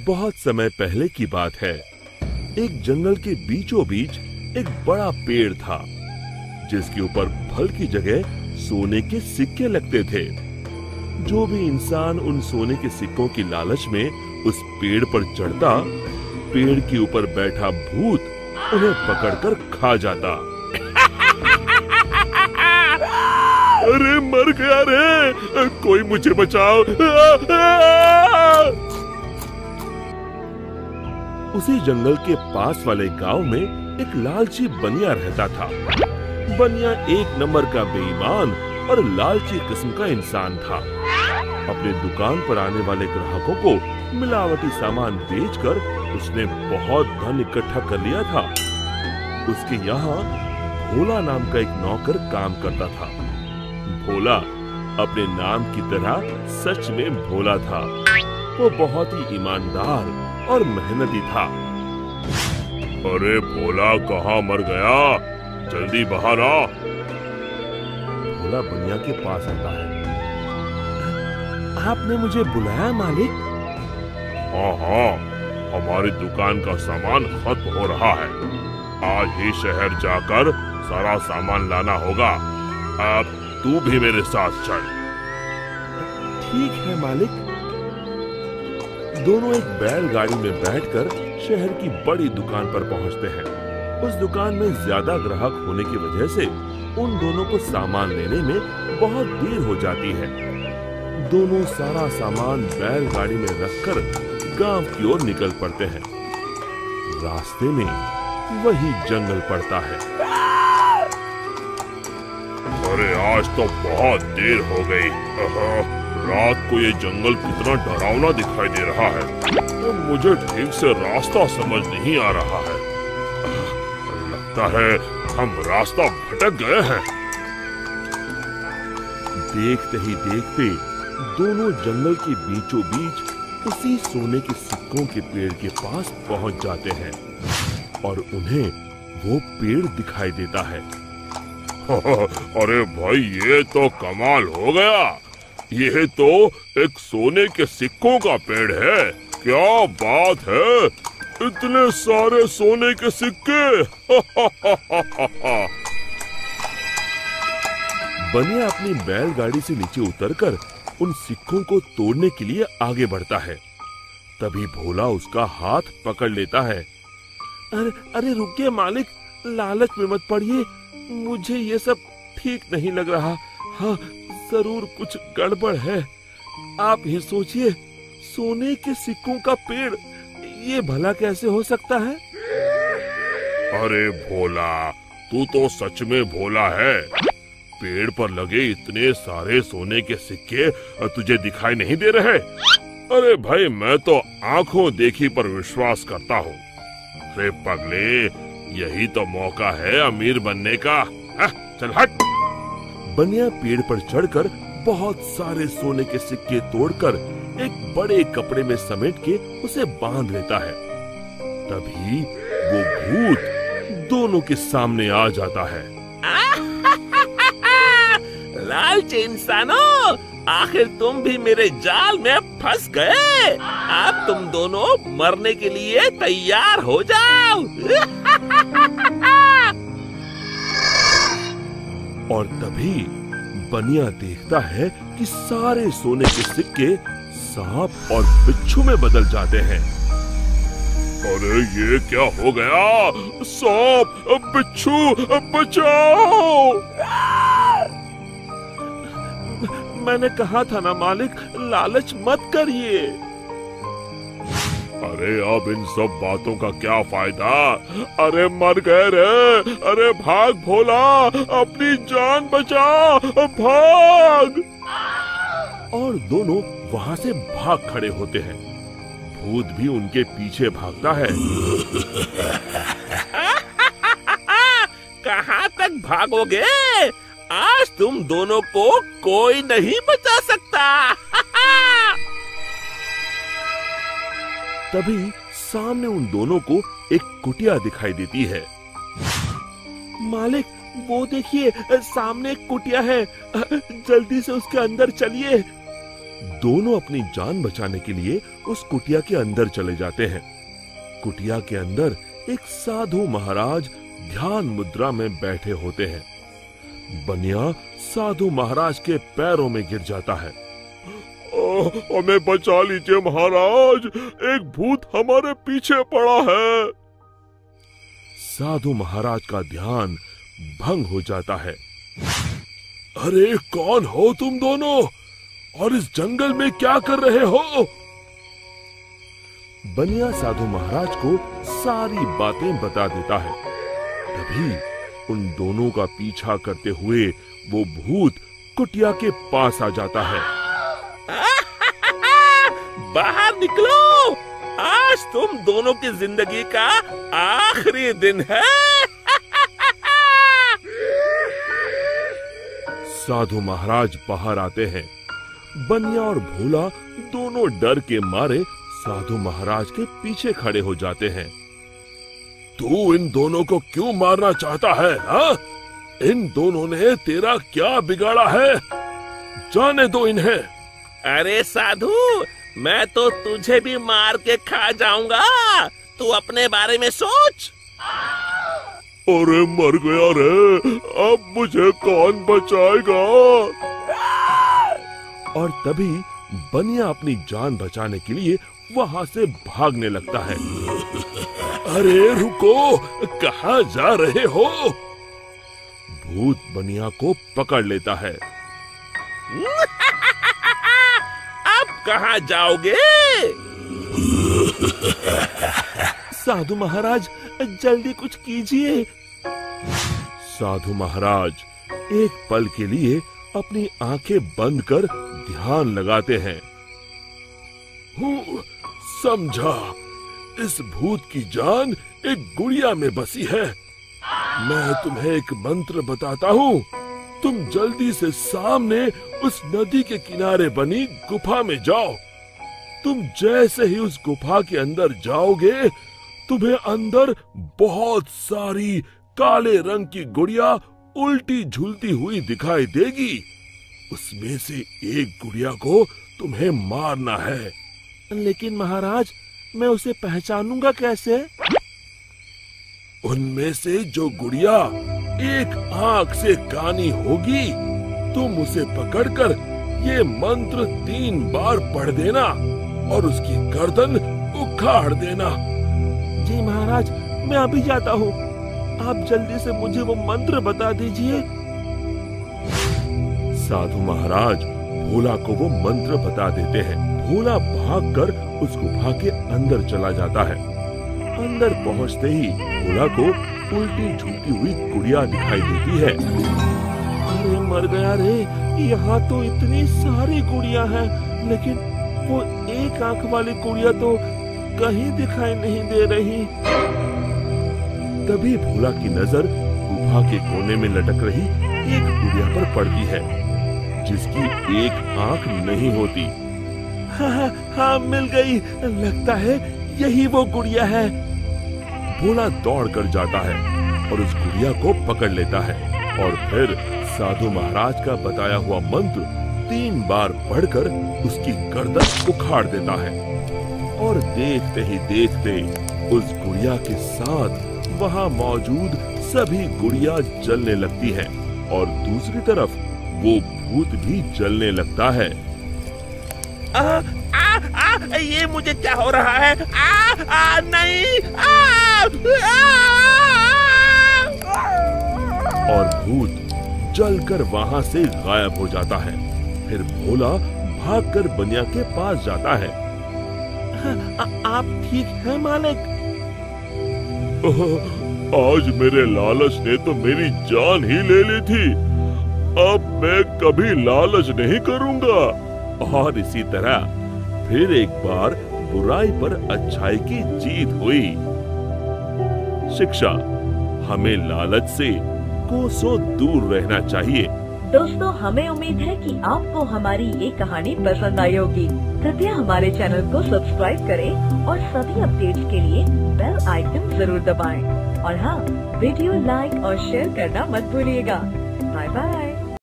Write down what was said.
बहुत समय पहले की बात है। एक जंगल के बीचों बीच एक बड़ा पेड़ था, जिसके ऊपर फल की जगह सोने के सिक्के लगते थे। जो भी इंसान उन सोने के सिक्कों की लालच में उस पेड़ पर चढ़ता, पेड़ के ऊपर बैठा भूत उन्हें पकड़कर खा जाता। अरे मर गया रे, कोई मुझे बचाओ। उसी जंगल के पास वाले गांव में एक लालची बनिया रहता था। बनिया एक नंबर का बेईमान और लालची किस्म का इंसान था। अपने दुकान पर आने वाले ग्राहकों को मिलावटी सामान बेचकर उसने बहुत धन इकट्ठा कर लिया था। उसके यहाँ भोला नाम का एक नौकर काम करता था। भोला अपने नाम की तरह सच में भोला था। वो बहुत ही ईमानदार और मेहनती था। अरे भोला कहाँ मर गया, जल्दी बाहर आ। भोला बनिया के पास आता है। आपने मुझे बुलाया मालिक? हाँ हाँ, हमारी दुकान का सामान खत्म हो रहा है। आज ही शहर जाकर सारा सामान लाना होगा। अब तू भी मेरे साथ चल। ठीक है मालिक। दोनों एक बैलगाड़ी में बैठकर शहर की बड़ी दुकान पर पहुंचते हैं। उस दुकान में ज्यादा ग्राहक होने की वजह से उन दोनों को सामान लेने में बहुत देर हो जाती है। दोनों सारा सामान बैलगाड़ी में रखकर गांव की ओर निकल पड़ते हैं। रास्ते में वही जंगल पड़ता है। अरे आज तो बहुत देर हो गई। रात को ये जंगल कितना डरावना दिखाई दे रहा है। मुझे ठीक से रास्ता समझ नहीं आ रहा है। लगता है हम रास्ता भटक गए हैं। देखते ही देखते दोनों जंगल के बीचों बीच उसी सोने के सिक्कों के पेड़ के पास पहुंच जाते हैं और उन्हें वो पेड़ दिखाई देता है। अरे भाई, ये तो कमाल हो गया। ये तो एक सोने के सिक्कों का पेड़ है। क्या बात है, इतने सारे सोने के सिक्के। बनिया अपनी बैलगाड़ी से नीचे उतरकर उन सिक्कों को तोड़ने के लिए आगे बढ़ता है। तभी भोला उसका हाथ पकड़ लेता है। अरे रुकिए मालिक, लालच में मत पड़िए। मुझे ये सब ठीक नहीं लग रहा। हाँ, जरूर कुछ गड़बड़ है। आप ही सोचिए, सोने के सिक्कों का पेड़, ये भला कैसे हो सकता है? अरे भोला, तू तो सच में भोला है। पेड़ पर लगे इतने सारे सोने के सिक्के तुझे दिखाई नहीं दे रहे? अरे भाई, मैं तो आंखों देखी पर विश्वास करता हूँ। अरे पगले, यही तो मौका है अमीर बनने का। चल हट। बनिया पेड़ पर चढ़कर बहुत सारे सोने के सिक्के तोड़कर एक बड़े कपड़े में समेट के उसे बांध लेता है। तभी वो भूत दोनों के सामने आ जाता है। लालची इंसानों, आखिर तुम भी मेरे जाल में फंस गए। अब तुम दोनों मरने के लिए तैयार हो जाओ। और तभी बनिया देखता है कि सारे सोने के सिक्के सांप और बिच्छू में बदल जाते हैं। अरे ये क्या हो गया? सांप, बिच्छू, बचाओ! मैंने कहा था ना मालिक, लालच मत करिए। अरे अब इन सब बातों का क्या फायदा? अरे मर गए रे। अरे भाग भोला, अपनी जान बचा, भाग। और दोनों वहाँ से भाग खड़े होते हैं। भूत भी उनके पीछे भागता है। कहाँ तक भागोगे? आज तुम दोनों को कोई नहीं बचा सकता। तभी सामने उन दोनों को एक कुटिया दिखाई देती है। मालिक, वो देखिए, सामने एक कुटिया है। जल्दी से उसके अंदर चलिए। दोनों अपनी जान बचाने के लिए उस कुटिया के अंदर चले जाते हैं। कुटिया के अंदर एक साधु महाराज ध्यान मुद्रा में बैठे होते हैं। बनिया साधु महाराज के पैरों में गिर जाता है। हमें बचा लीजिए महाराज, एक भूत हमारे पीछे पड़ा है। साधु महाराज का ध्यान भंग हो जाता है। अरे कौन हो तुम दोनों और इस जंगल में क्या कर रहे हो? बनिया साधु महाराज को सारी बातें बता देता है। तभी उन दोनों का पीछा करते हुए वो भूत कुटिया के पास आ जाता है। बाहर निकलो, आज तुम दोनों की जिंदगी का आखिरी दिन है। साधु महाराज बाहर आते हैं। बनिया और भोला दोनों डर के मारे साधु महाराज के पीछे खड़े हो जाते हैं। तू इन दोनों को क्यों मारना चाहता है? हा? इन दोनों ने तेरा क्या बिगाड़ा है? जाने दो इन्हें। अरे साधु, मैं तो तुझे भी मार के खा जाऊंगा, तू अपने बारे में सोच। अरे मर गया रे, अब मुझे कौन बचाएगा? और तभी बनिया अपनी जान बचाने के लिए वहां से भागने लगता है। अरे रुको, कहाँ जा रहे हो? भूत बनिया को पकड़ लेता है। अब कहाँ जाओगे? साधु महाराज, जल्दी कुछ कीजिए। साधु महाराज एक पल के लिए अपनी आंखें बंद कर ध्यान लगाते हैं। समझा, इस भूत की जान एक गुड़िया में बसी है। मैं तुम्हें एक मंत्र बताता हूँ, तुम जल्दी से सामने उस नदी के किनारे बनी गुफा में जाओ। तुम जैसे ही उस गुफा के अंदर जाओगे, तुम्हें अंदर बहुत सारी काले रंग की गुड़िया उल्टी झूलती हुई दिखाई देगी। उसमें से एक गुड़िया को तुम्हें मारना है। लेकिन महाराज, मैं उसे पहचानूंगा कैसे? उनमें से जो गुड़िया एक आंख से कानी होगी, तुम उसे पकड़कर ये मंत्र 3 बार पढ़ देना और उसकी गर्दन उखाड़ देना। जी महाराज, मैं अभी जाता हूँ, आप जल्दी से मुझे वो मंत्र बता दीजिए। साधु महाराज भोला को वो मंत्र बता देते हैं। भोला भागकर उस गुफा के अंदर चला जाता है। अंदर पहुंचते ही भोला को उल्टी झूठी हुई गुड़िया दिखाई देती है। अरे मर गया रे, यहाँ तो इतनी सारी गुड़िया हैं, लेकिन वो एक आंख वाली गुड़िया तो कहीं दिखाई नहीं दे रही। तभी भोला की नजर गुफा के कोने में लटक रही एक गुड़िया पर पड़ती है, जिसकी एक आंख नहीं होती। हाँ, मिल गई, लगता है यही वो गुड़िया है। भोला दौड़ कर जाता है और उस गुड़िया को पकड़ लेता है और फिर साधु महाराज का बताया हुआ मंत्र 3 बार पढ़कर उसकी गर्दन उखाड़ देता है। और देखते ही देखते उस गुड़िया के साथ वहाँ मौजूद सभी गुड़िया जलने लगती हैं और दूसरी तरफ वो भूत भी जलने लगता है। ये मुझे क्या हो रहा है? नहीं! और भूत जलकर वहाँ से गायब हो जाता है। फिर भोला भागकर बनिया के पास जाता है। आप ठीक हैं मालिक? आज मेरे लालच ने तो मेरी जान ही ले ली थी। अब मैं कभी लालच नहीं करूंगा। और इसी तरह फिर एक बार बुराई पर अच्छाई की जीत हुई। शिक्षा, हमें लालच से कोसों दूर रहना चाहिए। दोस्तों, हमें उम्मीद है कि आपको हमारी ये कहानी पसंद आई होगी। कृपया हमारे चैनल को सब्सक्राइब करें और सभी अपडेट्स के लिए बेल आइकन जरूर दबाएं। और हाँ, वीडियो लाइक और शेयर करना मत भूलिएगा। Bye bye.